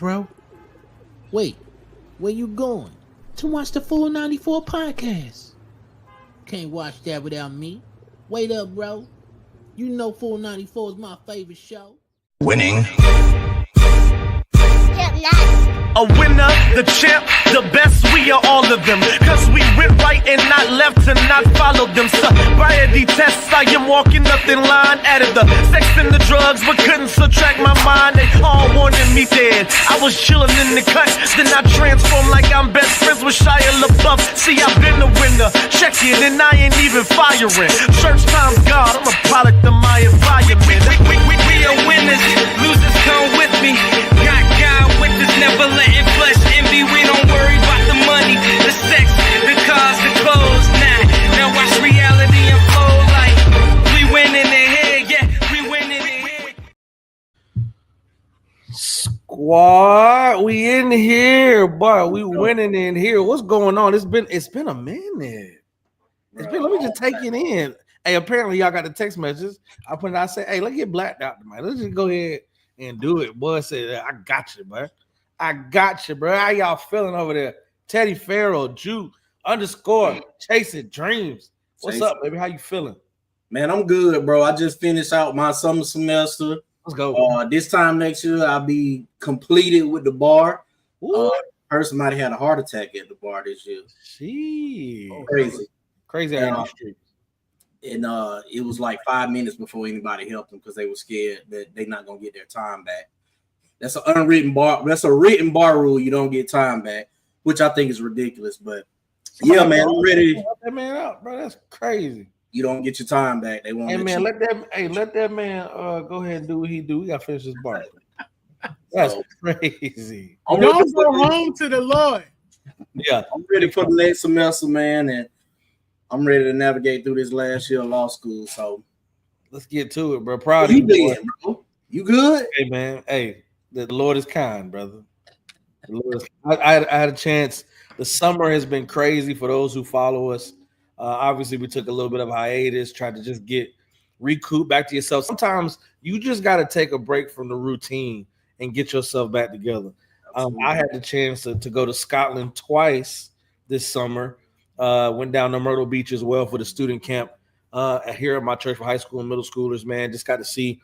bro. Wait, where you going? To watch the Full 94 podcast. Can't watch that without me. Wait up, bro. You know Full 94 is my favorite show. Winning. A winner, the champ, the best, we are all of them. Cause we went right and not left to not follow them. Sobriety tests, I am walking up in line. Added the sex and the drugs, but couldn't subtract my mind. They all wanted me dead. I was chilling in the cut, then I transformed like I'm best friends with Shia LaBeouf. See, I've been a winner, check it, and I ain't even firing. Church time's God, I'm a product of my environment. We are winners, losers come with me. Got God with us, never letting flesh envy. We don't worry about the money, the sex, the cars, the clothes. Now watch reality unfold like we winning in here, yeah, we winning in here. Squad, we in here, but we winning in here. What's going on? It's been a minute. Let me just take it in. Hey, apparently y'all got the text messages. I said, hey, let's get blacked out tonight. Let's just go ahead and do it. Boy said, I got you, bro. I got you, bro. How y'all feeling over there? Teddy Farrell, Juke _ Chasing Dreams. What's up, baby? How you feeling? Man, I'm good, bro. I just finished out my summer semester. Let's go. This time next year, I'll be completed with the bar. Person might have had a heart attack at the bar this year. Jeez. Crazy out on the street. And it was like 5 minutes before anybody helped them because they were scared that they're not gonna get their time back. That's an unwritten bar. That's a written bar rule. You don't get time back, which I think is ridiculous. But yeah, man, I'm ready. Let that man out, bro. That's crazy. You don't get your time back. They won't. Hey man, let that man go ahead and do what he do. We gotta finish this bar. That's crazy. Don't go home to the Lord. Yeah, I'm ready for the next semester, man, and I'm ready to navigate through this last year of law school. So let's get to it, bro. Proud of you, bro. You good? Hey, man. Hey, the Lord is kind, brother. The Lord is, I had a chance. The summer has been crazy for those who follow us. Obviously, we took a little bit of hiatus, tried to just recoup back to yourself. Sometimes you just got to take a break from the routine and get yourself back together. I had the chance to go to Scotland twice this summer. Went down to Myrtle Beach as well for the student camp here at my church for high school and middle schoolers, man. Just got to see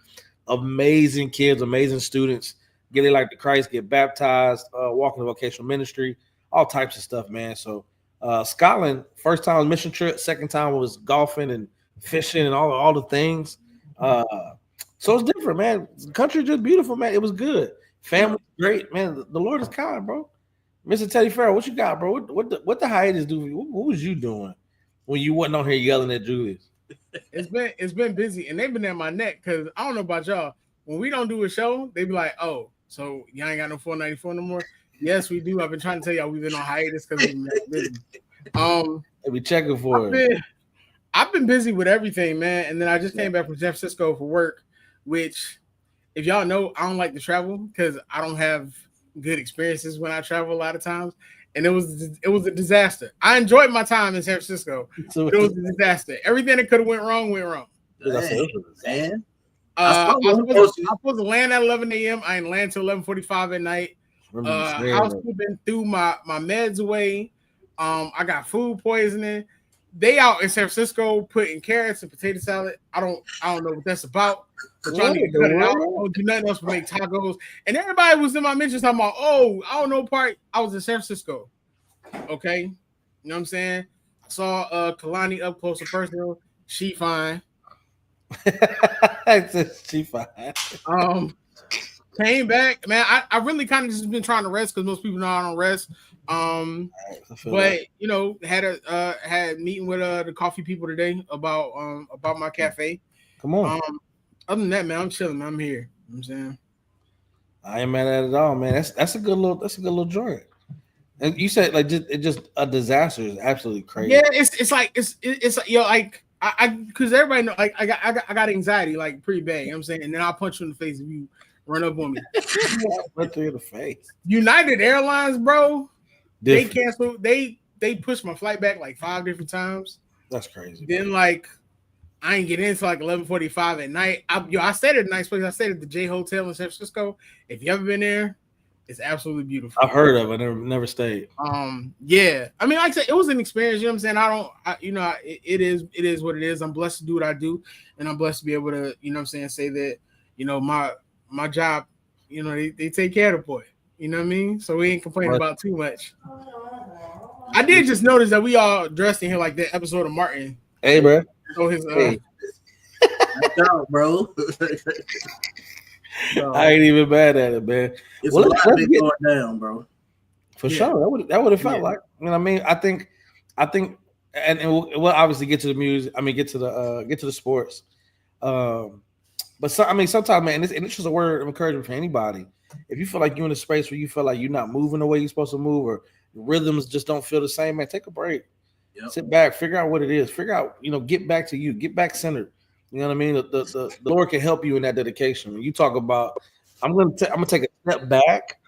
amazing kids, amazing students get their life to Christ, get baptized, walk in the vocational ministry, all types of stuff, man. So Scotland, first time was mission trip, second time was golfing and fishing and all the things. So it's different, man. The country just beautiful, man. It was good. Family great, man. The Lord is kind, bro. Mr. Teddy Farrell, what you got, bro? What the hiatus do for you? What was you doing when you wasn't on here yelling at Julius? It's been busy, and they've been at my neck because I don't know about y'all. When we don't do a show, they be like, "Oh, so y'all ain't got no 494 no more." Yes, we do. I've been trying to tell y'all we've been on hiatus because we've been busy. They be checking for it. I've been busy with everything, man. And then I just came back from San Francisco for work, which, if y'all know, I don't like to travel because I don't have good experiences when I travel a lot of times, and it was a disaster. I enjoyed my time in San Francisco, but it was a disaster. Everything that could have went wrong went wrong. Man. I was supposed to land at 11 a.m. I didn't land till 11:45 at night. I was slipping through my meds away. I got food poisoning. They out in San Francisco putting carrots and potato salad. I don't know what that's about. But y'all need to cut it out. I don't do nothing else but make tacos. And everybody was in my mentions talking about, oh, I don't know part. I was in San Francisco. Okay. You know what I'm saying? I saw Kalani up close and personal. She fine. She fine. Came back, man. I really kind of just been trying to rest because most people know I don't rest. But you know, had a meeting with the coffee people today about my cafe. Come on. Other than that, man, I'm chilling. I'm here. You know what I'm saying, I ain't mad at it at all, man. That's a good little joint. And you said like just a disaster is absolutely crazy. Yeah, it's like you know, like I because everybody know like I got anxiety like pretty bad. You know what I'm saying, and then I'll punch you in the face if you run up on me. Punch you in the face. United Airlines, bro. Different. They canceled. They pushed my flight back like 5 different times. That's crazy. Then like I ain't get in until like 11:45 at night. I stayed at a nice place. I stayed at the J Hotel in San Francisco. If you ever been there, It's absolutely beautiful. I've heard of it. Never stayed. Yeah. I mean, like I said, it was an experience. You know what I'm saying? It is what it is. I'm blessed to do what I do, and I'm blessed to be able to, you know what I'm saying, say that, you know, my job, you know, they take care of the boy. You know what I mean? So we ain't complaining about too much. I did just notice that we all dressed in here like that episode of Martin. Hey, bro. Oh, his bro. I ain't even mad at it, man. It's a lot been going down, bro. For sure. That would have felt like. You know what I mean? I think, and we'll obviously get to the music. I mean, get to the sports. But sometimes, man, and it's just a word of encouragement for anybody. If you feel like you're in a space where you feel like you're not moving the way you're supposed to move, or rhythms just don't feel the same, man, take a break. Yep. Sit back, figure out what it is. Figure out, you know, get back to you, get back centered. You know what I mean? The Lord can help you in that dedication. When you talk about, I'm gonna take a step back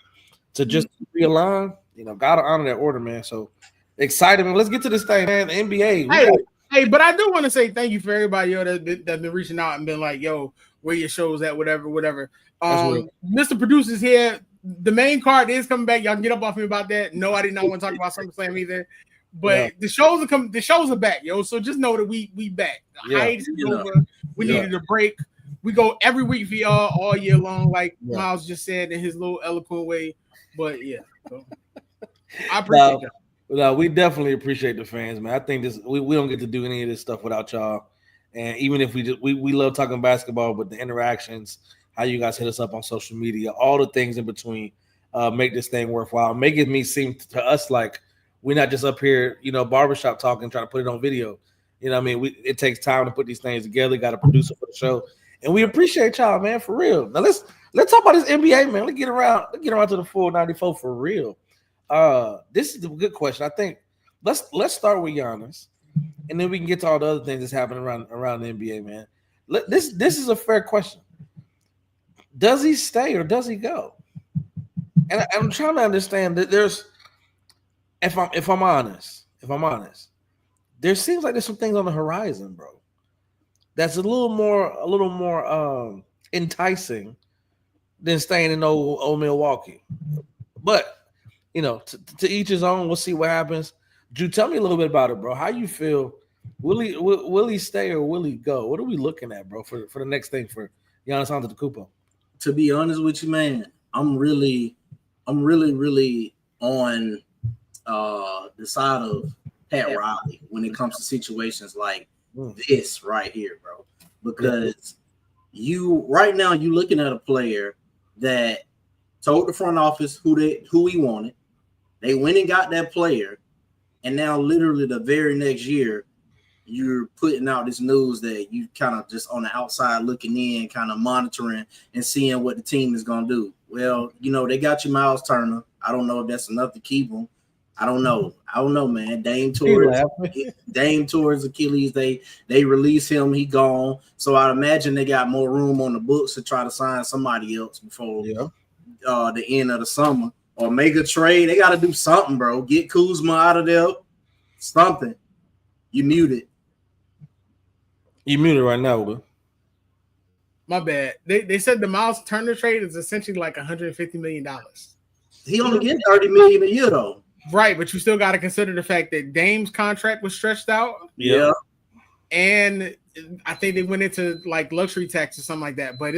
to just realign. You know, gotta honor that order, man. So excited, man. Let's get to this thing, man. The NBA. Hey, but I do want to say thank you for everybody, yo, that's been reaching out and been like, yo, where your shows at, whatever. Mr. Producer's here. The main card is coming back. Y'all can get up off me about that. No, I did not want to talk about SummerSlam either. But the shows are coming. The shows are back, yo. So just know that we back. The hiatus is over. We needed a break. We go every week for y'all all year long, like Miles just said in his little eloquent way. But yeah, so I appreciate y'all. No, we definitely appreciate the fans, man. I think we don't get to do any of this stuff without y'all. And even if we love talking basketball, but the interactions, how you guys hit us up on social media, all the things in between, make this thing worthwhile. Making me seem to us like we're not just up here, you know, barbershop talking, trying to put it on video. You know what I mean? It takes time to put these things together. Got a producer for the show. And we appreciate y'all, man, for real. Now let's talk about this NBA, man. Let's get around to the full 94 for real. This is a good question. I think let's start with Giannis, and then we can get to all the other things that's happening around the NBA, man. This is a fair question. Does he stay or does he go? And I'm trying to understand that there's, if I'm honest, there seems like there's some things on the horizon, bro, that's a little more enticing than staying in old Milwaukee. But you know, to each his own. We'll see what happens. Drew, tell me a little bit about it, bro. How you feel? Will he stay or will he go? What are we looking at, bro, for the next thing for Giannis Antetokounmpo? To be honest with you, man, I'm really on the side of Pat Riley when it comes to situations like this right here, bro. Because right now you're looking at a player that told the front office who he wanted. They went and got that player, and now literally the very next year, you're putting out this news that you kind of just on the outside looking in, kind of monitoring and seeing what the team is going to do. Well, you know, they got you Miles Turner. I don't know if that's enough to keep him. I don't know, man. Dame towards Achilles. They release him. He gone. So I'd imagine they got more room on the books to try to sign somebody else before the end of the summer. Or make a trade. They got to do something, bro. Get Kuzma out of there. Something. You muted. You muted right now, bro. My bad. They said the Miles Turner trade is essentially like $150 million. He only get $30 million a year, though. Right, but you still got to consider the fact that Dame's contract was stretched out. Yeah. And I think they went into like luxury tax or something like that. But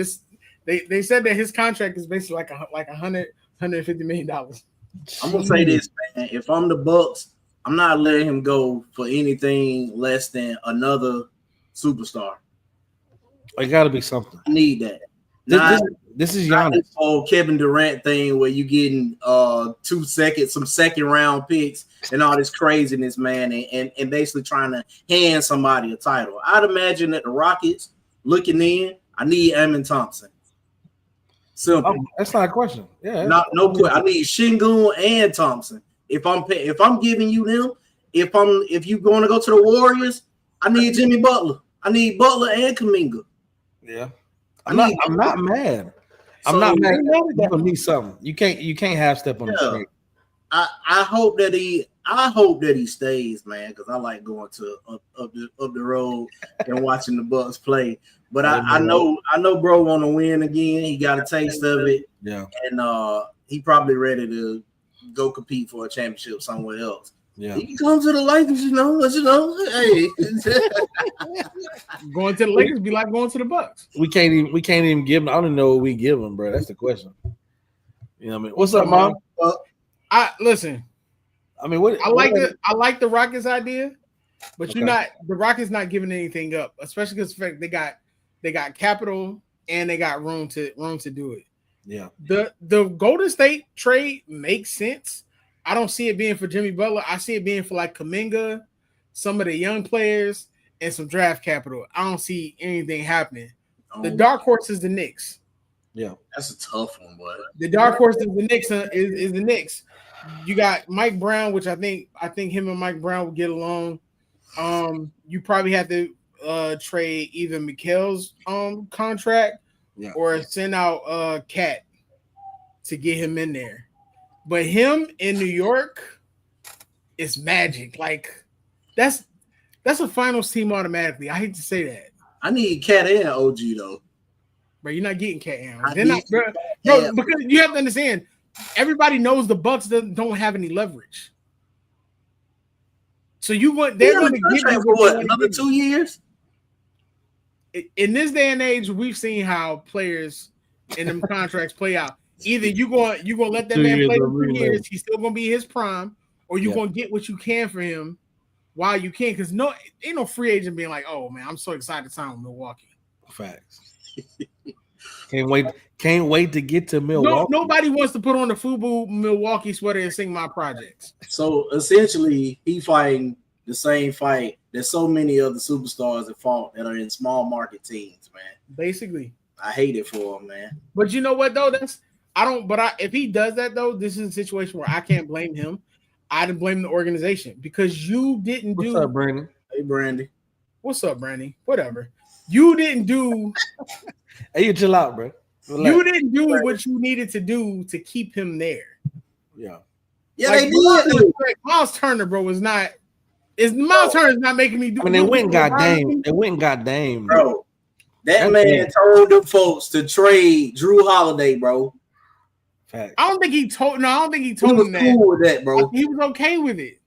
they said that his contract is basically like $150 million. I'm gonna say this, man. If I'm the Bucks, I'm not letting him go for anything less than another superstar. It got to be something. I need that. This is Giannis. This whole Kevin Durant thing where you getting some second round picks and all this craziness, man, and basically trying to hand somebody a title. I'd imagine that the Rockets looking in. I need Amen Thompson. Simple. Oh, that's not a question. Yeah, no question. I need Şengün and Thompson. If I'm giving you them, if you going to go to the Warriors, I need Jimmy Butler. I need Butler and Kuminga. Yeah, I'm not mad. I'm not mad. Giving me something. You can't half step on the street. I hope that he stays, man, because I like going to up the road and watching the Bucks play. But I know bro want to win again. He got a taste of it. Yeah. And he probably ready to go compete for a championship somewhere else. Yeah. He can come to the Lakers, you know. Hey. Going to the Lakers be like going to the Bucks. We can't even give him. I don't know what we give him, bro. That's the question. You know what I mean? What's up, Mom? Listen. I mean, what I like the Rockets idea, but the Rockets not giving anything up, especially because they got capital and they got room to do it. Yeah. The Golden State trade makes sense. I don't see it being for Jimmy Butler. I see it being for like Kuminga, some of the young players, and some draft capital. I don't see anything happening. The dark horse is the Knicks. Yeah, that's a tough one, boy. The dark horse is the Knicks. Is the Knicks. You got Mike Brown, which I think him and Mike Brown will get along. You probably have to trade either Mikal's contract or send out Cat to get him in there. But him in New York is magic. Like that's a finals team automatically. I hate to say that. I need Cat and OG though. But you're not getting Cat and they're not, bro, because you have to understand. Everybody knows the Bucks don't have any leverage. So they're going to give you for what, another 2 years? In this day and age, we've seen how players in them contracts play out. Either you're going to let that man play for 2 years, he's still going to be his prime, or you're going to get what you can for him while you can. Because ain't no free agent being like, oh man, I'm so excited to sign with Milwaukee. Facts. Can't wait to get to Milwaukee. Nobody wants to put on the FUBU Milwaukee sweater and sing my projects. So essentially, he fighting the same fight that so many other superstars have fought that are in small market teams, man. Basically, I hate it for him, man. But you know what though? If he does that though, this is a situation where I can't blame him. I'd blame the organization because you didn't do. What's up, Brandon? Hey, Brandy. What's up, Brandy? Whatever. You didn't do. Hey, you chill out, bro. Relax. You didn't do what you needed to do to keep him there. Yeah. Yeah, like, they did. Miles Turner, bro, was not. Miles Turner's not making me do. I mean, they went and got Dame. They went and got Dame, bro. That man told the folks to trade Drew Holiday, bro. Fact. I don't think he told him that. Cool with that, bro. He was okay with it.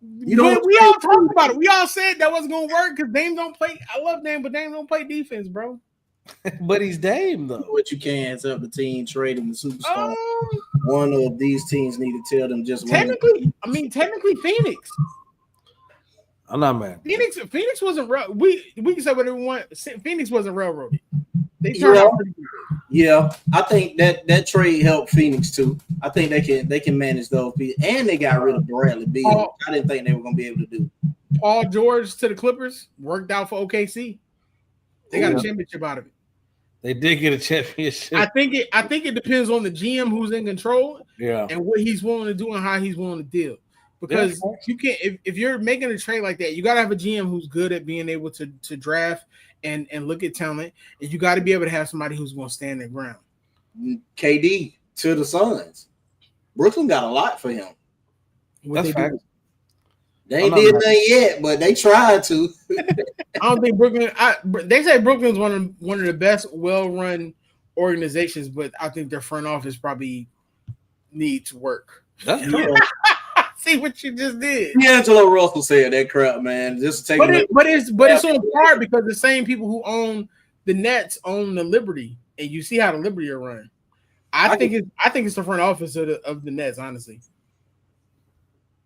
We all talked about it. We all said that wasn't gonna work because Dame don't play. I love Dame, but Dame don't play defense, bro. But he's Dame though. What you can is help the team trading the superstar. One of these teams need to tell them just technically. Technically, Phoenix. I'm not mad. Phoenix wasn't we can say whatever we want. Phoenix wasn't railroaded. They turned out pretty good. Yeah, I think that trade helped Phoenix too. I think they can manage those people, and they got rid of Bradley Beal. I didn't think they were gonna be able to do. Paul George to the Clippers worked out for OKC. They got a championship out of it. They did get a championship. I think it depends on the GM who's in control, and what he's willing to do and how he's willing to deal. Because you can't if you're making a trade like that, you gotta have a GM who's good at being able to draft and look at talent, and you got to be able to have somebody who's going to stand their ground. KD to the Suns. Brooklyn got a lot for him. That's fact. They ain't did nothing yet, but they tried to. I don't think Brooklyn. They say Brooklyn's one of the best well-run organizations, but I think their front office probably needs work. That's true. See what you just did. D'Angelo Russell said that crap, man. Just take it. But it's on par because the same people who own the Nets own the Liberty, and you see how the Liberty are run. I think it's the front office of the Nets, honestly.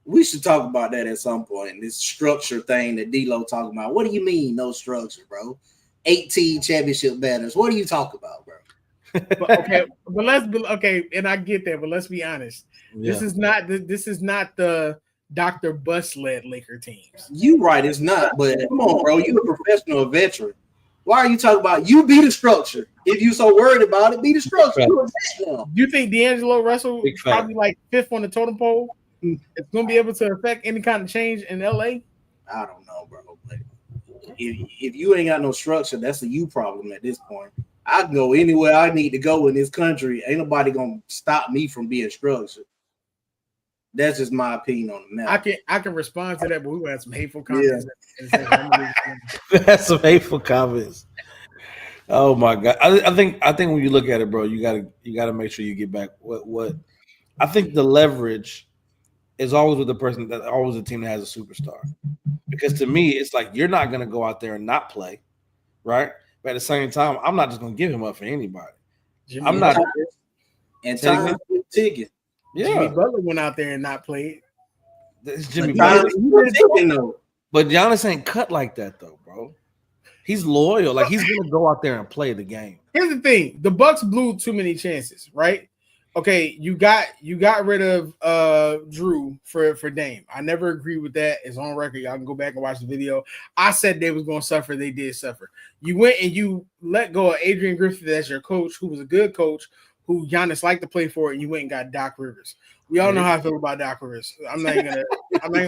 We should talk about that at some point. This structure thing that D-Lo talking about. What do you mean, no structure, bro? 18 championship banners. What are you talking about, bro? And I get that, but let's be honest. Yeah. This is not the Dr. Bus led Laker teams. You right, it's not. But come on, bro. You a professional, a veteran. Why are you talking about you be the structure? If you so worried about it, be the structure. You think D'Angelo Russell is probably like 5th on the totem pole? It's going to be able to affect any kind of change in LA? I don't know, bro. But if you ain't got no structure, that's a you problem at this point. I can go anywhere I need to go in this country. Ain't nobody going to stop me from being structured. That's just my opinion on the matter. I can respond to that, but we had some hateful comments. Yeah. That's some hateful comments. Oh my God! I think when you look at it, bro, you gotta make sure you get back what I think the leverage is always with the person that always a team that has a superstar. Because to me, it's like you're not gonna go out there and not play, right? But at the same time, I'm not just gonna give him up for anybody. I'm not. And time ticket. Yeah, Jimmy Butler went out there and not played. It's Jimmy Butler. But Giannis ain't cut like that though, bro. He's loyal. Like he's gonna go out there and play the game. Here's the thing: the Bucks blew too many chances, right? Okay, you got rid of Drew for Dame. I never agreed with that. It's on record. Y'all can go back and watch the video. I said they was going to suffer. They did suffer. You went and you let go of Adrian Griffith as your coach, who was a good coach, who Giannis liked to play for, and you went and got Doc Rivers. We all know how I feel about Doc Rivers. I'm not gonna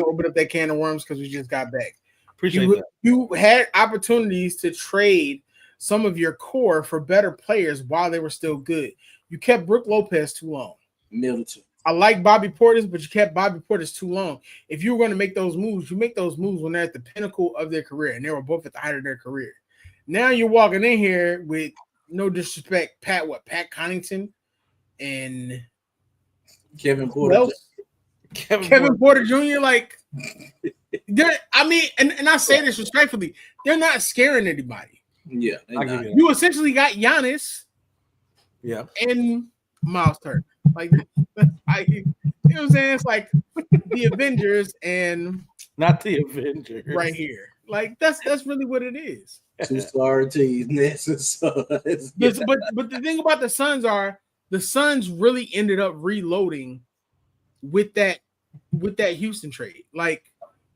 open up that can of worms because we just got back. Appreciate that. You had opportunities to trade some of your core for better players while they were still good. You kept Brook Lopez too long. Middleton. I like Bobby Portis, but you kept Bobby Portis too long. If you were going to make those moves, you make those moves when they're at the pinnacle of their career, and they were both at the height of their career. Now you're walking in here with, no disrespect, Pat Connaughton and Kevin Porter. Kevin Porter Jr. Like, and I say this respectfully, they're not scaring anybody. Yeah, you essentially got Giannis. Yeah, and Miles Turner. Like, you know what I'm saying? It's like the Avengers and not the Avengers right here. Like that's really what it is. Two star teams, but the thing about the Suns are the Suns really ended up reloading with that Houston trade. Like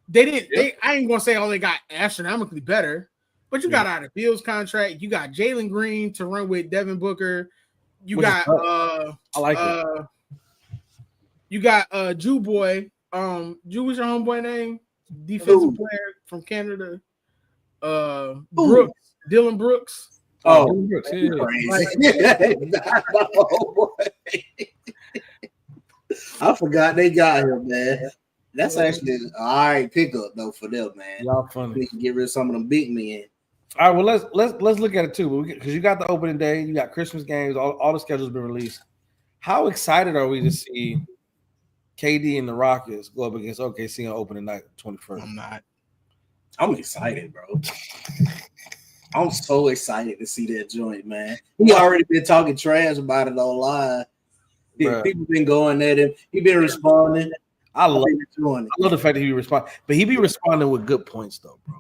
they didn't. I ain't gonna say they got astronomically better, but you got out of Beal's contract. You got Jalen Green to run with Devin Booker. You got I like it. You got Jew boy. Jew was your homeboy name? Defensive player from Canada. Brooks. Dylan Brooks. Dylan Brooks. I forgot they got him, man. That's actually an all right pickup though for them, man. Y'all funny. We can get rid of some of them big men. All right, well let's look at it too, because you got the opening day, you got Christmas games, all the schedules been released. How excited are we to see KD and the Rockets go up against OKC on opening night 21st? I'm not. I'm excited, bro. I'm so excited to see that joint, man. He already been talking trash about it online. People been going at him. He been responding. I love the fact that he respond, but he be responding with good points though, bro.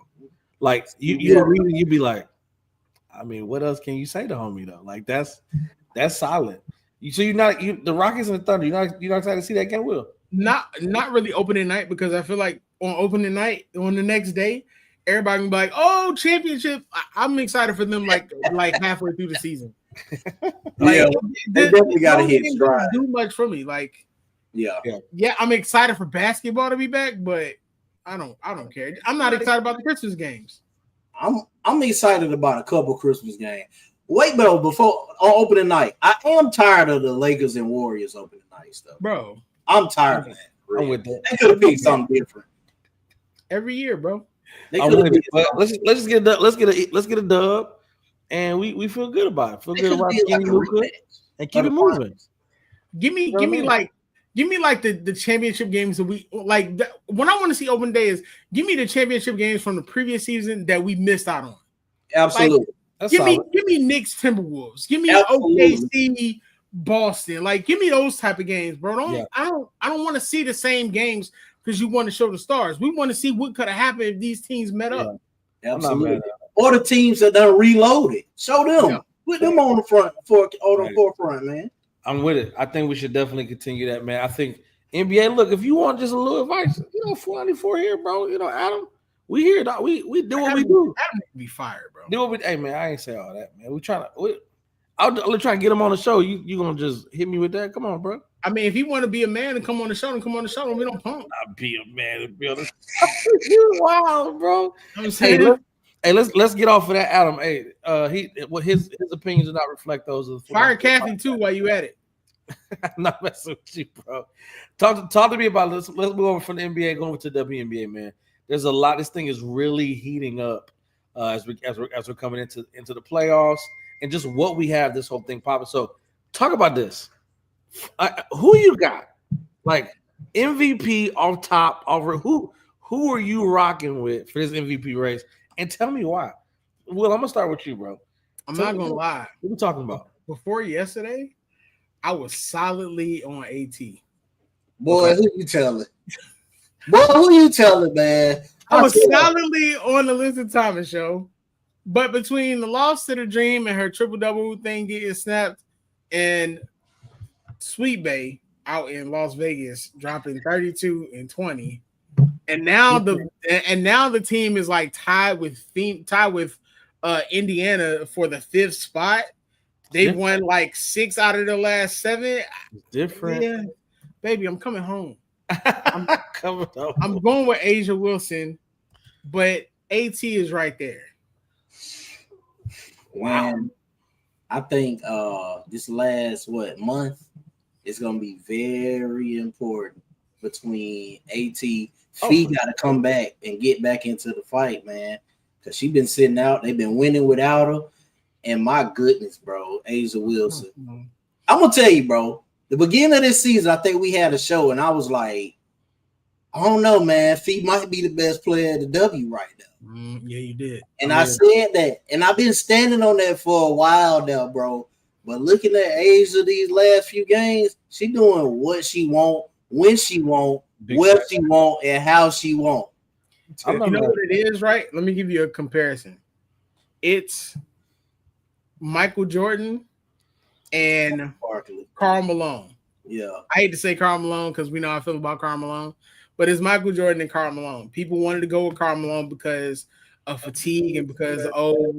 Like you be like, I mean, what else can you say to homie though? Like that's solid. The Rockets and the Thunder. You're not excited to see that game, Will? Not really opening night, because I feel like on opening night on the next day, everybody gonna be like, "Oh, championship!" I'm excited for them like halfway through the season. They definitely got to hit stride. Do much for me, like yeah. I'm excited for basketball to be back, but I don't care. I'm not excited about the Christmas games. I'm excited about a couple Christmas games. Wait, though, before on opening night, I am tired of the Lakers and Warriors opening night stuff, bro. I'm tired of that. I'm with that. They could have picked something different Every year, bro. Let's get a dub, and we feel good about it. Feel good about Skinny Luka and keep it moving. Give me like the championship games that we like. What I want to see open day is give me the championship games from the previous season that we missed out on. Absolutely. Like, give me Knicks Timberwolves. Give me OKC Boston. Like give me those type of games, bro. I don't want to see the same games because you want to show the stars. We want to see what could have happened if these teams met up. Absolutely. Or the teams that done reloaded. Show them. Yeah. Put them on the forefront, man. I'm with it. I think we should definitely continue that, man. I think NBA, look, if you want just a little advice, 494 here, bro. Adam, we here, dog. We do what we do. Adam be fired, bro. Hey, man, I ain't say all that, man. I'll try to get him on the show. You gonna just hit me with that? Come on, bro. I mean, if you want to be a man and come on the show, then come on the show. We don't pump. I'll be a man and be on the show. You wild, bro. I'm saying. Hey, let's get off of that, Adam. Hey, his opinions do not reflect those of the fire Kathy too while you at it. I'm not messing with you, bro. Talk to me about this. Let's move over from the NBA, going over to WNBA, man. There's a lot. This thing is really heating up as we're coming into the playoffs. and just what we have this whole thing popping. So talk about this. Who you got? Like MVP off top over who are you rocking with for this MVP race? And tell me why. Will, I'm gonna start with you, bro. I'm not gonna lie. What are we talking about? Before yesterday, I was solidly on AT. Boy, who you telling? Boy, who you telling, man? I was solidly on the Listen Thomas show, but between the loss to the Dream and her triple-double thing getting snapped, and Sweet Bay out in Las Vegas dropping 32 and 20, and now the team is like tied with Indiana for the 5th spot. They've won like 6 out of the last 7. It's different. Yeah, baby, I'm coming home. I'm going with Asia Wilson, but AT is right there. Wow. I think this last month is gonna be very important between AT. Fee got to come back and get back into the fight, man, because she's been sitting out. They've been winning without her. And my goodness, bro, Asia Wilson. Mm-hmm. I'm gonna tell you, bro. The beginning of this season, I think we had a show, and I was like, I don't know, man. Fee might be the best player at the W right now. Yeah, you did. And I said that, and I've been standing on that for a while now, bro. But looking at Asia these last few games, she doing what she want, when she want, where she want, and how she want. You know what it is, right? Let me give you a comparison. It's Michael Jordan and Karl Malone. Yeah. I hate to say Karl Malone because we know how I feel about Karl Malone, but it's Michael Jordan and Karl Malone. People wanted to go with Karl Malone because of fatigue and because,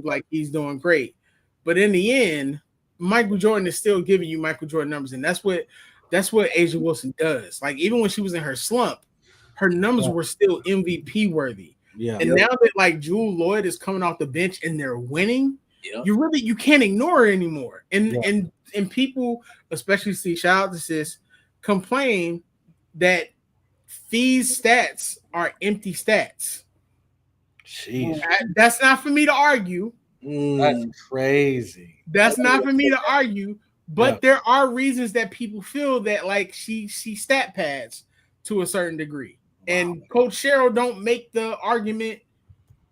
like he's doing great. But in the end, Michael Jordan is still giving you Michael Jordan numbers, and that's what Asia Wilson does. Like, even when she was in her slump, her numbers were still MVP worthy. Yeah. And now that like Jewel Lloyd is coming off the bench and they're winning, you can't ignore her anymore. And people, especially shout out to sis, complain that these stats are empty stats. Jeez. That's not for me to argue. That's crazy. That's not for me to argue. But there are reasons that people feel that like she stat pads to a certain degree. And Coach Cheryl don't make the argument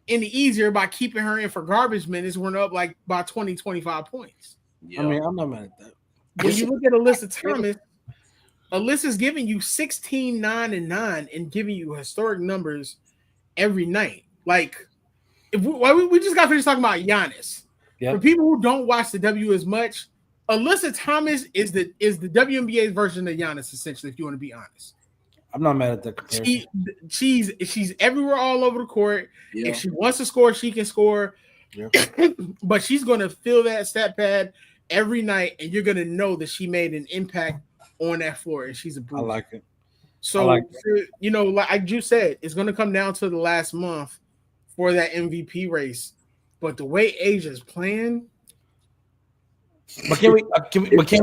any easier by keeping her in for garbage minutes. We're up like by 20, 25 points. I mean, I'm not mad at that. When you look at Alyssa Thomas, Alyssa's giving you 16, 9, and 9 and giving you historic numbers every night. Like, if we just got finished talking about Giannis. Yep. For people who don't watch the W as much, Alyssa Thomas is the WNBA's version of Giannis, essentially, if you want to be honest. I'm not mad at that comparison. She's everywhere all over the court. Yeah. If she wants to score, she can score. Yeah. But she's going to fill that stat pad every night, and you're going to know that she made an impact on that floor, and she's a bruiser. I like it. So, like you said, it's going to come down to the last month for that MVP race. But the way Asia's playing. But can we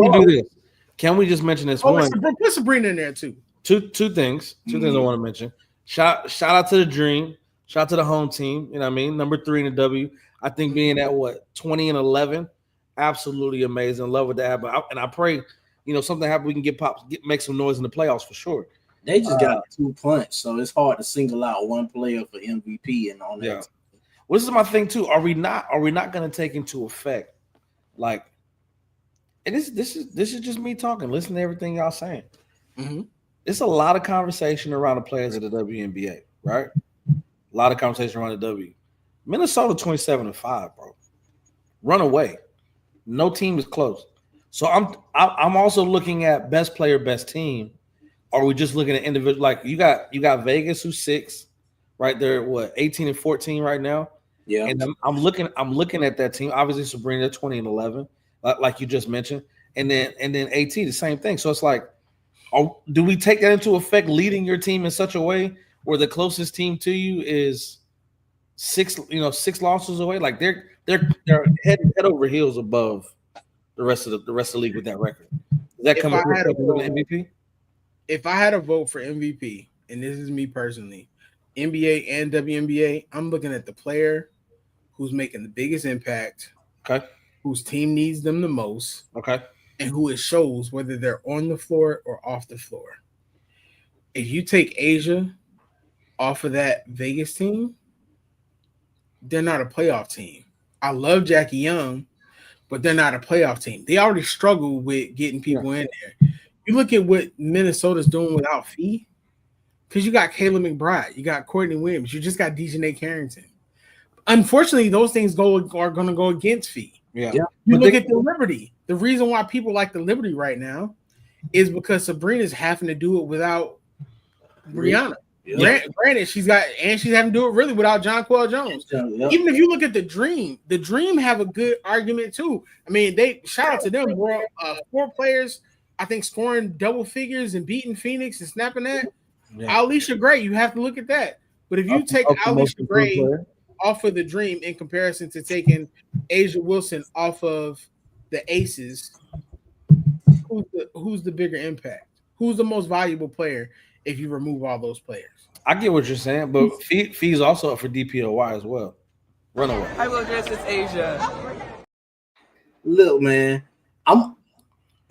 do this? Can we just mention this one? Put Sabrina in there too. Two things. Two things I want to mention. Shout out to the Dream. Shout out to the home team. You know what I mean? Number 3 in the W. I think being at 20 and 11, absolutely amazing. Love with that. And I pray, something happens. We can make some noise in the playoffs for sure. They just got 2 punts, so it's hard to single out one player for MVP and all that. Yeah. Well, this is my thing too. Are we not going to take into effect, like, and this is just me talking. Listen to everything y'all saying. Mm-hmm. It's a lot of conversation around the players of the WNBA, right? A lot of conversation around the W. Minnesota 27-5, bro. Run away. No team is close. So I'm also looking at best player, best team. Are we just looking at individual? Like you got Vegas who's 6, right? They're 18 and 14 right now. Yeah. And I'm looking at that team. Obviously, Sabrina 20 and 11, like you just mentioned, and then AT the same thing. So it's like, do we take that into effect, leading your team in such a way where the closest team to you is 6 losses away? Like they're head over heels above the rest of the league with that record. Does that come up with MVP? If I had a vote for MVP, and this is me personally, NBA and WNBA, I'm looking at the player who's making the biggest impact, whose team needs them the most, okay, and who it shows whether they're on the floor or off the floor. If you take Asia off of that Vegas team, they're not a playoff team. I love Jackie Young, but they're not a playoff team. They already struggle with getting people in there. You look at what Minnesota's doing without Fee, because you got Kayla McBride, you got Courtney Williams, you just got Dejanay Carrington. Unfortunately, those things are going to go against Fee. Yeah. You look at the Liberty. The reason why people like the Liberty right now is because Sabrina's having to do it without Brianna. Yeah. Granted, she's having to do it really without Jonquel Jones. Yeah. Even if you look at the Dream have a good argument too. I mean, they shout out to them, bro. 4 players, I think, scoring double figures and beating Phoenix and snapping that. Yeah. Alicia Gray, you have to look at that. But if you take Alicia Gray off of the Dream in comparison to taking Asia Wilson off of the Aces, who's the bigger impact? Who's the most valuable player if you remove all those players? I get what you're saying, but Fee's also up for DPOY as well. Runaway. I will address this Asia. Look, man, are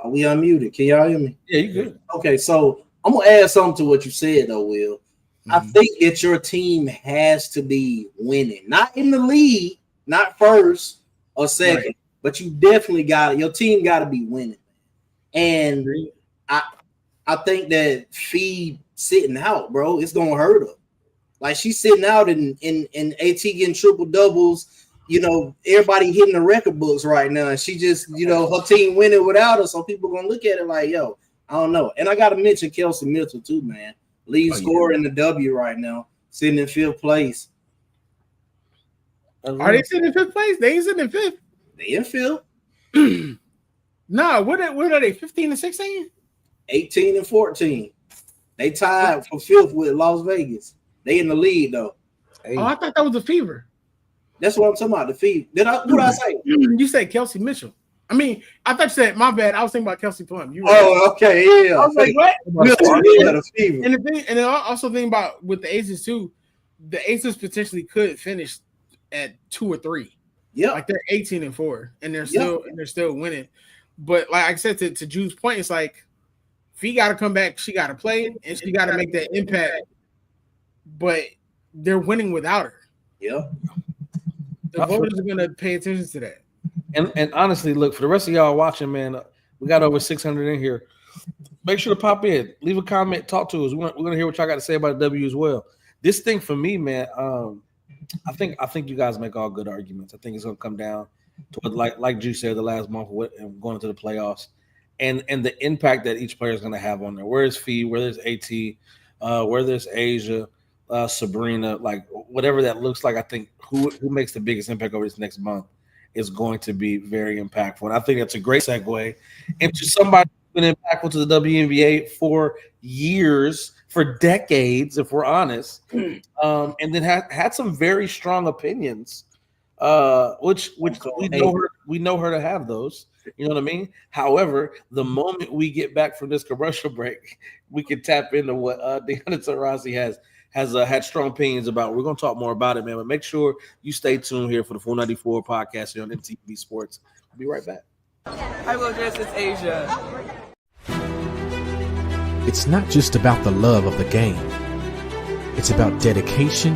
we unmuted? Can y'all hear me? Yeah, you good. Okay, so I'm gonna add something to what you said, though, Will. Mm-hmm. I think that your team has to be winning, not in the lead, not first or second, right, but you definitely your team got to be winning. And I think that Fee sitting out, bro, it's gonna hurt her. Like, she's sitting out in AT getting triple doubles. You know, everybody hitting the record books right now, and she just, her team winning without her. So people gonna look at it like, yo, I don't know. And I gotta mention Kelsey Mitchell too, man. Lead scorer in the W right now, sitting in 5th place. Are they sitting in 5th place? They ain't sitting in 5th. They in 5th. Nah, what are they? 15 and 16? 18 and 14. They tied for 5th with Las Vegas. They in the lead though. Oh, I thought that was the Fever. That's what I'm talking about. The Fever. What did I say? You said Kelsey Mitchell. I mean, I thought you said, my bad. I was thinking about Kelsey Plum. Okay, yeah. I was like, what? And then I also think about with the Aces too. The Aces potentially could finish at 2 or 3. Yeah, like they're 18 and 4, and they're still winning. But like I said, to Drew's point, it's like Fee got to come back. She got to play, and she got to make that impact. But they're winning without her. Yeah, the voters are going to pay attention to that. And honestly, look, for the rest of y'all watching, man, we got over 600 in here. Make sure to pop in, leave a comment, talk to us. We're gonna hear what y'all got to say about the W as well. This thing for me, man, I think you guys make all good arguments. I think it's gonna come down to what, like Drew said, the last month and going into the playoffs, and the impact that each player is gonna have on there. Where is Fee? Where there's AT? Where there's Asia? Sabrina? Like whatever that looks like. I think who makes the biggest impact over this next month is going to be very impactful. And I think that's a great segue into somebody who's been impactful to the WNBA for years, for decades, if we're honest, and then had some very strong opinions, which we know her to have those. You know what I mean? However, the moment we get back from this commercial break, we can tap into what Giannis Taurasi has had strong opinions about. We're going to talk more about it, man. But make sure you stay tuned here for the 494 podcast here on MTV Sports. We'll be right back. I will address this Asia. It's not just about the love of the game. It's about dedication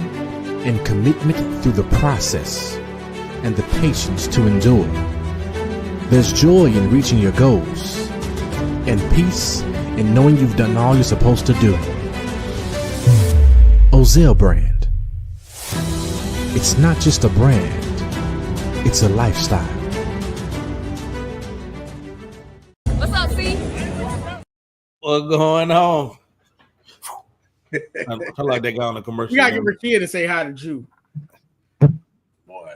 and commitment through the process and the patience to endure. There's joy in reaching your goals and peace in knowing you've done all you're supposed to do. Ozell brand. It's not just a brand, it's a lifestyle. What's up, C? What's going on? I like that guy on the commercial. You gotta give Rakia to say hi to Drew. Boy.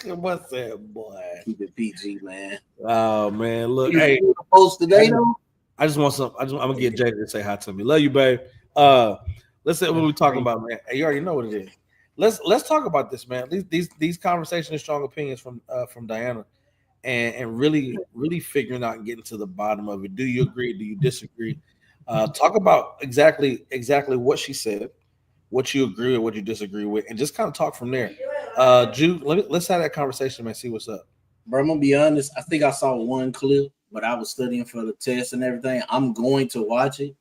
What's that, boy? Keep it PG, man. Oh man, look, hey, post today though. I just want some. I'm gonna get Jada to say hi to me. Love you, babe. Let's say what we're talking about, man. Hey, you already know what it is. Let's talk about this, man. These conversations and strong opinions from Diana, and really figuring out and getting to the bottom of it. Do you agree? Do you disagree? Talk about exactly what she said, what you agree with, what you disagree with, and just kind of talk from there. Juke, let's have that conversation, man. See what's up. Bro, I'm gonna be honest. I think I saw one clip, but I was studying for the test and everything. I'm going to watch it,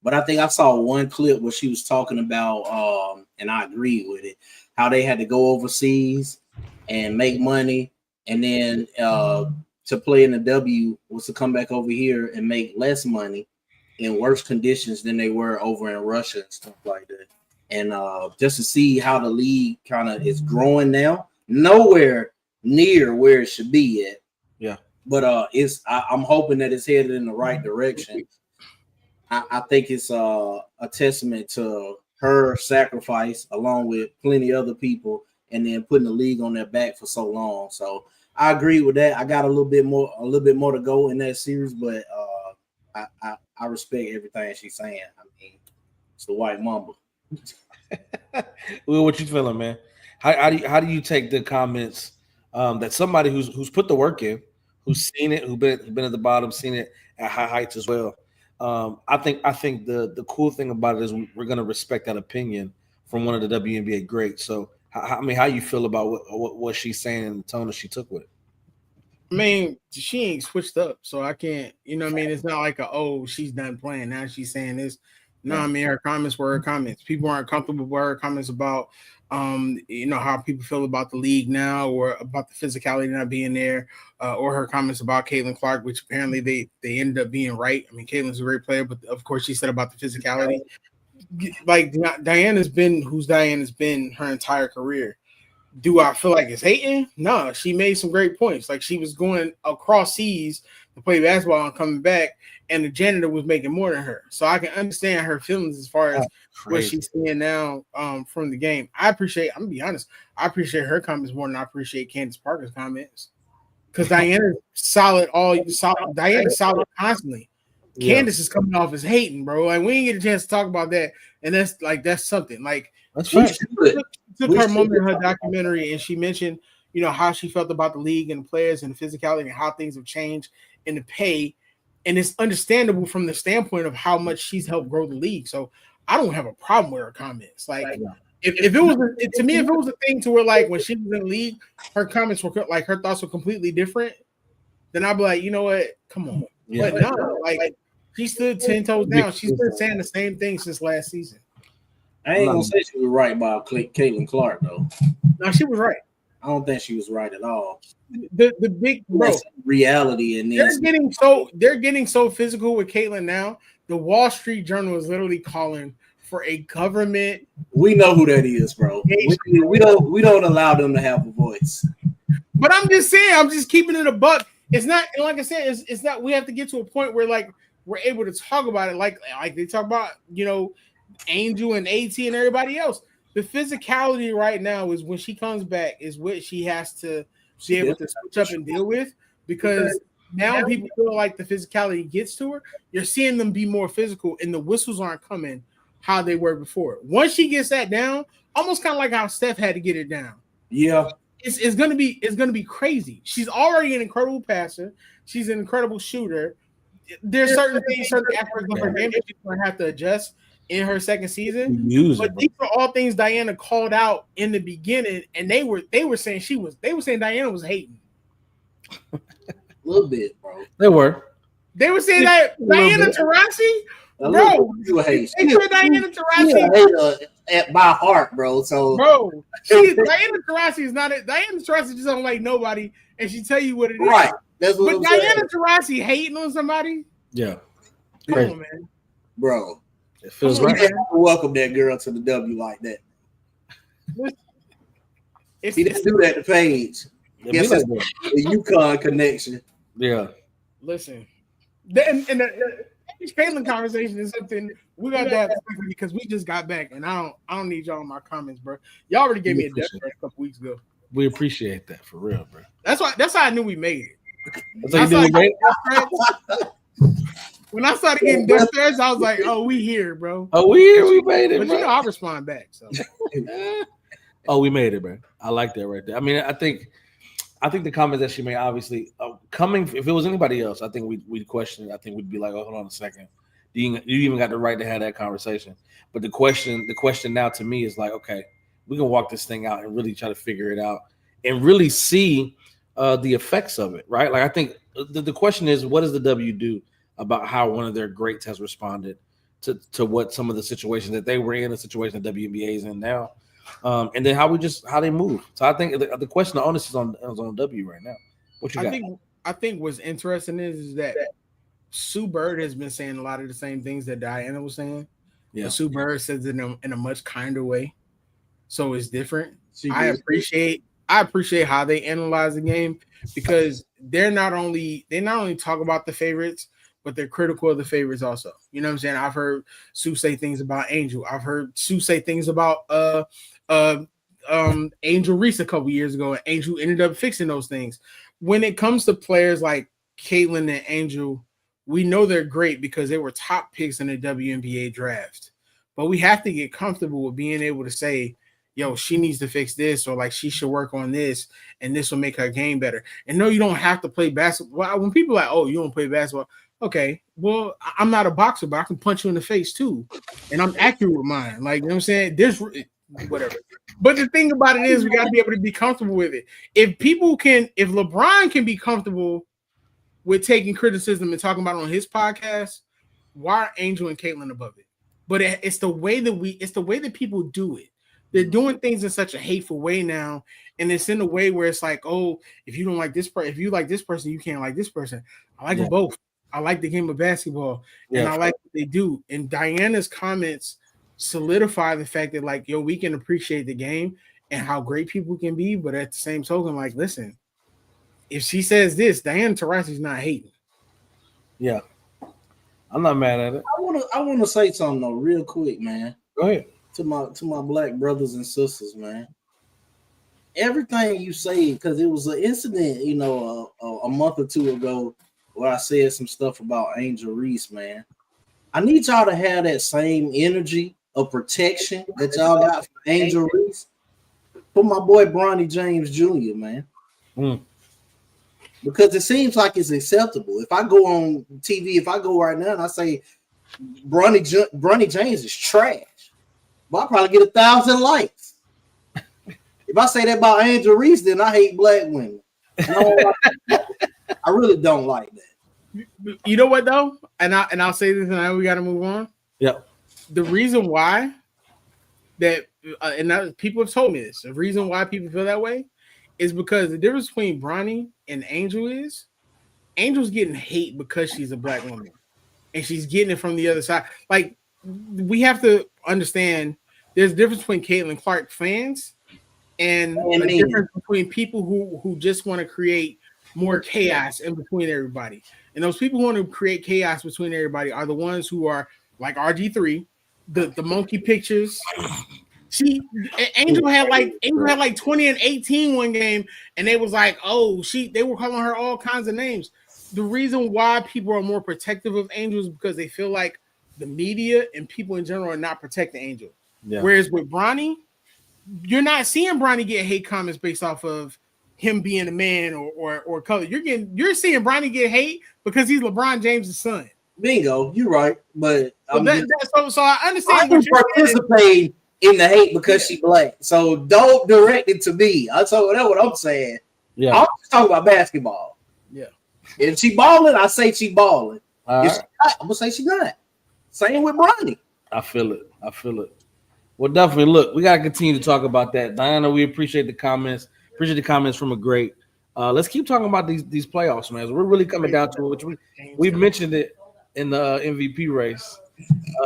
but I think I saw one clip where she was talking about, and I agree with it, how they had to go overseas and make money, and then to play in the W was to come back over here and make less money in worse conditions than they were over in Russia and stuff like that. And just to see how the league kind of is growing now, nowhere near where it should be at. Yeah. But I'm hoping that it's headed in the right direction. I think it's a testament to her sacrifice along with plenty of other people, and then putting the league on their back for so long. So I agree with that. I got a little bit more to go in that series, but I respect everything she's saying. I mean, it's the white mamba. Well, what you feeling, man? How do you take the comments that somebody who's put the work in, who's seen it, who's been at the bottom, seen it at high heights as well? I think the cool thing about it is we're going to respect that opinion from one of the WNBA greats. So how you feel about what she's saying and the tone that she took with it? I mean, she ain't switched up, so I can't. You know what I mean? It's not like she's done playing now. She's saying this. No, I mean, her comments were her comments. People aren't comfortable with her comments about, how people feel about the league now, or about the physicality not being there, or her comments about Caitlin Clark, which apparently they ended up being right. I mean, Caitlin's a great player, but of course she said about the physicality. Like Diana's been her entire career. Do I feel like it's hating? No, she made some great points. Like, she was going across seas to play basketball and coming back, and the janitor was making more than her. So I can understand her feelings as far as what she's seeing now from the game. I'm gonna be honest, I appreciate her comments more than I appreciate Candace Parker's comments. Because Diana's solid. Diana's solid constantly. Yeah. Candace is coming off as hating, bro. Like, we didn't get a chance to talk about that, and that's something. Like, she took her moment in her documentary, and she mentioned, how she felt about the league and the players and the physicality and how things have changed in the pay. And it's understandable from the standpoint of how much she's helped grow the league. So I don't have a problem with her comments. Like, if it was a thing to where, like, when she was in the league, her comments were like, her thoughts were completely different, then I'd be like, you know what? Come on. Yeah. But no, like, she stood 10 toes down. She's been saying the same thing since last season. I ain't gonna say she was right about Caitlin Clark, though. No, she was right. I don't think she was right at all. The big reality, and they're getting so physical with Caitlin now. The Wall Street Journal is literally calling for a government. We know who that is, bro. We don't allow them to have a voice. But I'm just saying, I'm just keeping it a buck. It's not, like I said, it's not. We have to get to a point where, like, we're able to talk about it, like they talk about, Angel and AT and everybody else. The physicality right now is when she comes back is what she has to be able to switch up and deal with, because now people feel like the physicality gets to her. You're seeing them be more physical, and the whistles aren't coming how they were before. Once she gets that down, almost kind of like how Steph had to get it down. Yeah, it's gonna be crazy. She's already an incredible passer. She's an incredible shooter. There's certain aspects of her game that she's gonna have to adjust in her second season. But these are all things Diana called out in the beginning, and they were saying Diana was hating. A little bit, bro. They were saying that Diana Taurasi, bro. They said Diana Taurasi by heart, bro. So, bro, Diana Taurasi is not it. Diana Taurasi just don't like nobody, and she tell you what it is. Right. That's what but Diana Taurasi hating on somebody. Yeah. Come on, man. Bro. It feels right. Welcome that girl to the W like that. He didn't do that to Paige. Yes, it's the UConn connection. Yeah. Listen, the Caitlin conversation is something we got to have because we just got back, and I don't need y'all in my comments, bro. Y'all already gave me a death threat a couple weeks ago. We appreciate that for real, bro. That's how I knew we made it. When I started getting death threats, I was like, "Oh, we here, bro." Oh, we here. We made it, but bro. I respond back. So, oh, we made it, bro. I like that right there. I mean, I think the comments that she made, obviously, coming. If it was anybody else, I think we'd question it. I think we'd be like, "Oh, hold on a second. You even got the right to have that conversation." But the question now to me is like, okay, we can walk this thing out and really try to figure it out and really see the effects of it, right? Like I think the question is, what does the W do about how one of their greats has responded to what some of the situations that they were in, the situation that WNBA is in now, and then how they move. So I think the question, the onus is on W right now. What you got? I think what's interesting is that Sue Bird has been saying a lot of the same things that Diana was saying. Yeah, but Sue Bird says it in a much kinder way, so it's different. I appreciate how they analyze the game because they're not only talk about the favorites, but they're critical of the favorites also. You know what I'm saying? I've heard Sue say things about Angel. I've heard Sue say things about Angel Reese a couple years ago, and Angel ended up fixing those things. When it comes to players like Caitlin and Angel, we know they're great because they were top picks in the WNBA draft. But we have to get comfortable with being able to say, yo, she needs to fix this, or like she should work on this, and this will make her game better. And no, you don't have to play basketball. When people are like, oh, you don't play basketball. Okay, well, I'm not a boxer, but I can punch you in the face too. And I'm accurate with mine. Like, you know what I'm saying? There's whatever. But the thing about it is we got to be able to be comfortable with it. If LeBron can be comfortable with taking criticism and talking about it on his podcast, why are Angel and Caitlin above it? But it's the way that people do it. They're doing things in such a hateful way now, and it's in a way where it's like, oh, if you don't like this person, if you like this person, you can't like this person. I like them both. I like the game of basketball, and I like what they do. And Diana's comments solidify the fact that, like, yo, we can appreciate the game and how great people can be, but at the same token, like, listen, if she says this, Diana Taurasi's not hating. Yeah, I'm not mad at it. I wanna say something though, real quick, man. Go ahead. To my black brothers and sisters, man. Everything you say, because it was an incident, you know, a month or two ago where I said some stuff about Angel Reese, man. I need y'all to have that same energy of protection that y'all got for Angel Reese for my boy Bronny James Jr., man. Because it seems like it's acceptable. If I go on TV, if I go right now and I say Bronny James is trash, well, I'll probably get 1,000 likes. If I say that about Angel Reese, then I hate black women. I really don't like that. You know what though? And I'll say this, and now we got to move on. Yeah. The reason why that people have told me this. The reason why people feel that way is because the difference between Bronny and Angel is Angel's getting hate because she's a black woman, and she's getting it from the other side. Like, we have to understand there's a difference between Caitlin Clark fans and a difference between people who just want to create more chaos in between everybody. And those people who want to create chaos between everybody are the ones who are like RG3, the monkey pictures. Angel had like 20 and 18 one game, and they was like, they were calling her all kinds of names. The reason why people are more protective of Angel is because they feel like the media and people in general are not protecting Angel. Yeah. Whereas with Bronny, you're not seeing Bronny get hate comments based off of him being a man or color. You're seeing Bronny get hate because he's LeBron James' son. Bingo, you're right. But so I understand. I participate in the hate because she black. So don't direct it to me. That's what I'm saying. Yeah, I'm just talking about basketball. Yeah. If she balling, I say she balling. If she not, I'm gonna say she not. Same with Bronny. I feel it. Well, definitely. Look, we gotta continue to talk about that. Diana, we appreciate the comments. Appreciate the comments from a great. Let's keep talking about these playoffs, man. We're really coming down to it, which we've mentioned it in the MVP race.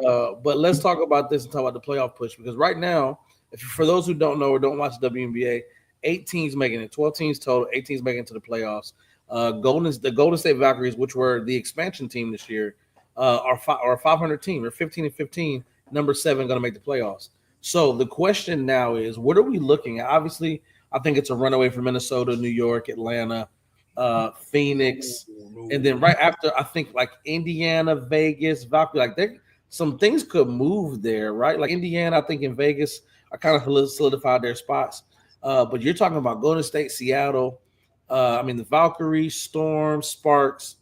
But let's talk about this and talk about the playoff push, because right now, for those who don't know or don't watch the WNBA, 8 teams making it, 12 teams total, 8 teams making it to the playoffs. The Golden State Valkyries, which were the expansion team this year, are a 500 team. They're 15-15, number 7 going to make the playoffs. So the question now is, what are we looking at? Obviously, I think it's a runaway from Minnesota, New York, Atlanta, Phoenix, and then right after, I think like Indiana, Vegas, Valkyrie, like some things could move there, right? Like Indiana, I think in Vegas, I kind of solidified their spots. But you're talking about Golden State, Seattle, the Valkyries, Storm, Sparks,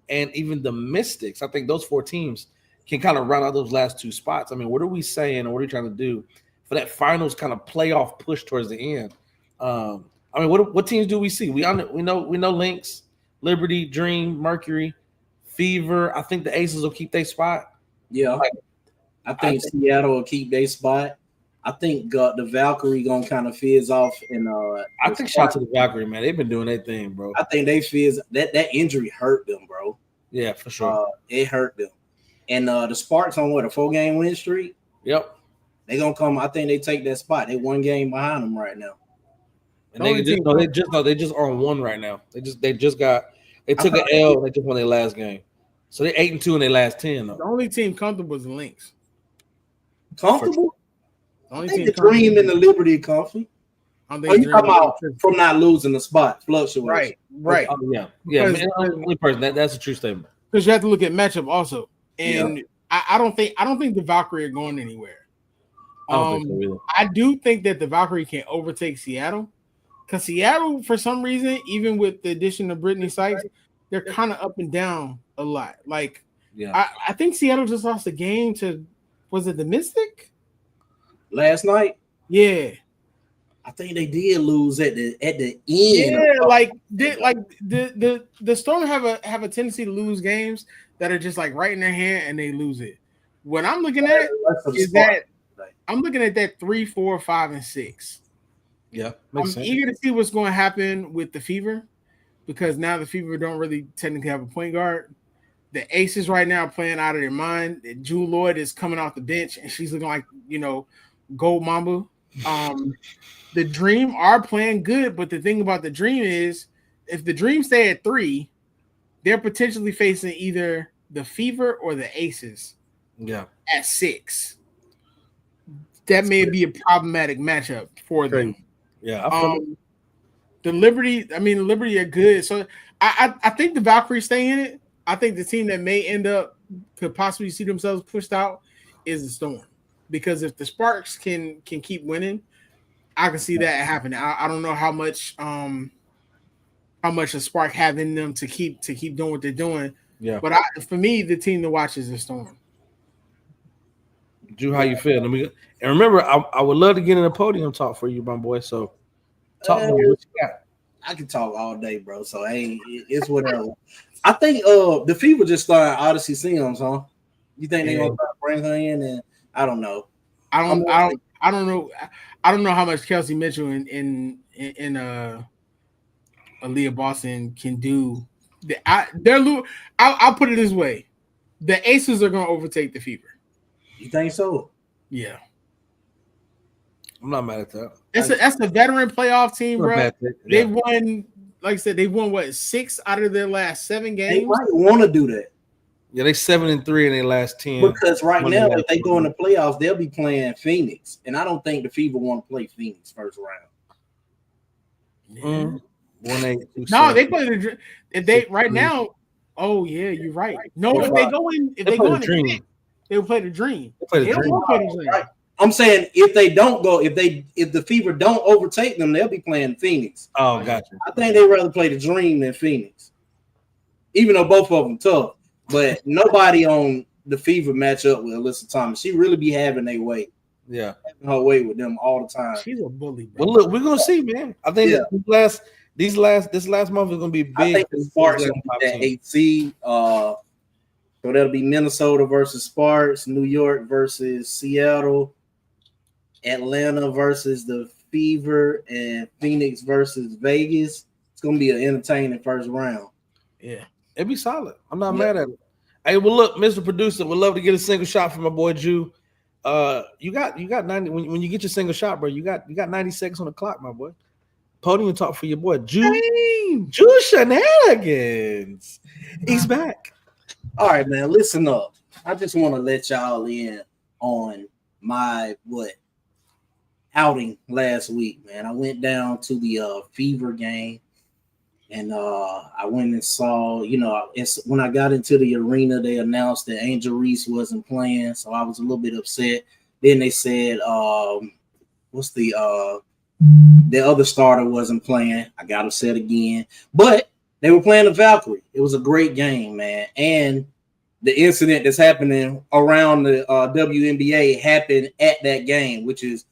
and even the Mystics. I think those 4 teams can kind of round out those last 2 spots. I mean, what are we saying, or what are we trying to do for that finals kind of playoff push towards the end. I mean, what teams do we see? We know Lynx, Liberty, Dream, Mercury, Fever. I think the Aces will keep their spot. Yeah, I think Seattle will keep their spot. I think the Valkyrie gonna kind of fizz off, and I think shout out to the Valkyrie, man. They've been doing their thing, bro. I think they fizz. That injury hurt them, bro. Yeah, for sure. It hurt them. And the Sparks on a 4-game win streak. Yep, they gonna come. I think they take that spot. They 1 game behind them right now. And they just on 1 right now. They took an L. They just won their last game, so they're 8-2 in their last 10. Though. The only team comfortable is the Lynx. Comfortable. The only team the Dream and the Liberty comfy. You talking about from not losing the spot, fluctuation. Right. Oh, yeah. Only person that's a true statement. Because you have to look at matchup also, and I don't think the Valkyrie are going anywhere. I do think that the Valkyrie can overtake Seattle, because Seattle, for some reason, even with the addition of Brittany Sykes, they're kind of up and down a lot. Like, I think Seattle just lost a game to, was it the Mystic last night? Yeah, I think they did lose at the end. Yeah, the Storm have a tendency to lose games that are just like right in their hand and they lose it. What I'm looking at is that I'm looking at that 3, 4, 5, and 6. Yeah, I'm eager to see what's going to happen with the Fever, because now the Fever don't really technically have a point guard. The Aces right now are playing out of their mind. Jewel Lloyd is coming off the bench and she's looking like, Gold Mamba. The Dream are playing good, but the thing about the Dream is, if the Dream stay at 3, they're potentially facing either the Fever or the Aces. Yeah, at 6. That may be a problematic matchup for them. Yeah, the Liberty are good. So I think the Valkyries stay in it. I think the team that may could possibly see themselves pushed out is the Storm, because if the Sparks can keep winning, I can see that happening. I don't know how much the Spark have in them to keep doing what they're doing. Yeah, but for me, the team to watch is the Storm. Drew, how you feel? And remember, I would love to get in a podium talk for you, my boy. So, talk more. What you got? I can talk all day, bro. So, hey, it's whatever. I think the Fever just started Odyssey Sims, huh? You think they're gonna bring her in? And I don't know. I don't know. I don't know how much Kelsey Mitchell and Aaliyah Boston can do. I'll put it this way: the Aces are gonna overtake the Fever. You think so? Yeah. I'm not mad at that. That's a veteran playoff team, bro. Yeah. They've won, like I said, they've won 6 out of their last 7 games. They might want to do that. Yeah, they 7-3 in their last 10. Because right now, if they go in the playoffs, they'll be playing Phoenix, and I don't think the Fever want to play Phoenix first round. 1-8. No, they play the. If they right now. Oh yeah, you're right. No, if they go in the Dream, they will play the Dream. They don't play the Dream. Right. I'm saying if they don't go, if the Fever don't overtake them, they'll be playing Phoenix. Oh, gotcha. I think they'd rather play the Dream than Phoenix, even though both of them tough. But nobody on the Fever match up with Alyssa Thomas. She really be having their way. Yeah, having her way with them all the time. She's a bully, bro. Well, look, we're gonna see, man. I think this last month is gonna be big. I think the Sparks gonna be that 8 seed. So that'll be Minnesota versus Sparks, New York versus Seattle, Atlanta versus the Fever, and Phoenix versus Vegas. It's gonna be an entertaining first round. Yeah, it'd be solid. I'm not mad at it. Hey, well, look, Mr. Producer, would love to get a single shot from my boy Jew. You got 90 when you get your single shot, bro. You got 90 seconds on the clock, my boy. Podium talk for your boy Jew. Jew shenanigans. He's back. All right, man. Listen up. I just want to let y'all in on my outing last week, man. I went down to the Fever game, and I went and saw. When I got into the arena, they announced that Angel Reese wasn't playing, so I was a little bit upset. Then they said, the other starter wasn't playing. I got upset again, but they were playing the Valkyrie. It was a great game, man. And the incident that's happening around the WNBA happened at that game, which is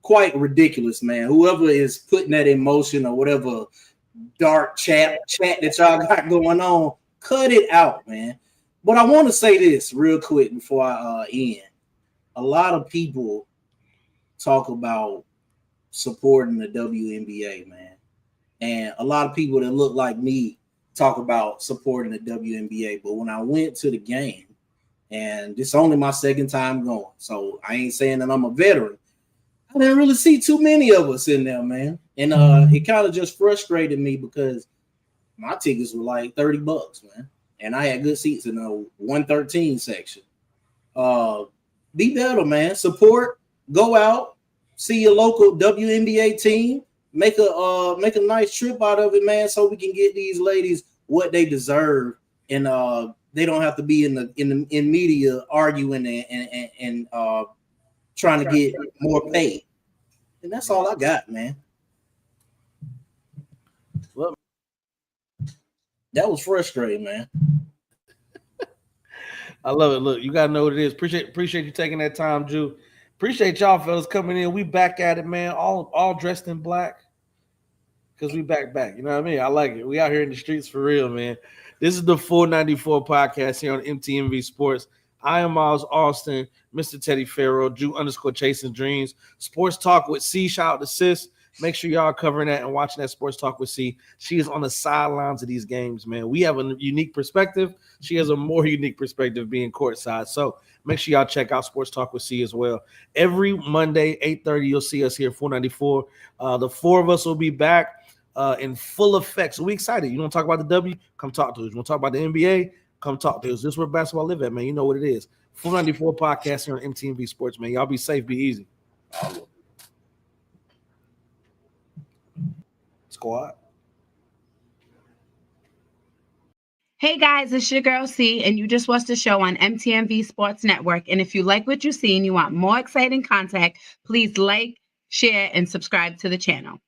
quite ridiculous, man. Whoever is putting that in motion or whatever dark chat that y'all got going on, cut it out, man. But I want to say this real quick before I end. A lot of people talk about supporting the WNBA, man. And a lot of people that look like me talk about supporting the WNBA. But when I went to the game, and this is only my second time going, so I ain't saying that I'm a veteran, I didn't really see too many of us in there, man. And it kind of just frustrated me because my tickets were like $30, man. And I had good seats in the 113 section. Be better, man. Support, go out, see your local WNBA team, make a nice trip out of it, man, so we can get these ladies what they deserve, and they don't have to be in media arguing and trying to get more paid. And that's all I got, man. Well, that was frustrating, man. I love it. Look, you gotta know what it is. Appreciate you taking that time, Drew. Appreciate y'all fellas coming in. We back at it, man. All dressed in black. Because we back. You know what I mean? I like it. We out here in the streets for real, man. This is the 494 podcast here on MTMV Sports. I am Miles Austin, Mr. Teddy Farrow, Drew _Chasing Dreams. Sports Talk with C. Shout out to Sis. Make sure y'all covering that and watching that Sports Talk with C. She is on the sidelines of these games, man. We have a unique perspective. She has a more unique perspective being courtside. So make sure y'all check out Sports Talk with C as well. Every Monday, 8:30, you'll see us here, 494. The four of us will be back in full effect. So we excited. You want to talk about the W? Come talk to us. You want to talk about the NBA? Come talk to us. This is where basketball live at, man. You know what it is. 494 podcast here on MTMV Sports, man. Y'all be safe, be easy. Squad. Hey guys, it's your girl C, and you just watched the show on MTMV Sports Network. And if you like what you see and you want more exciting content, please like, share, and subscribe to the channel.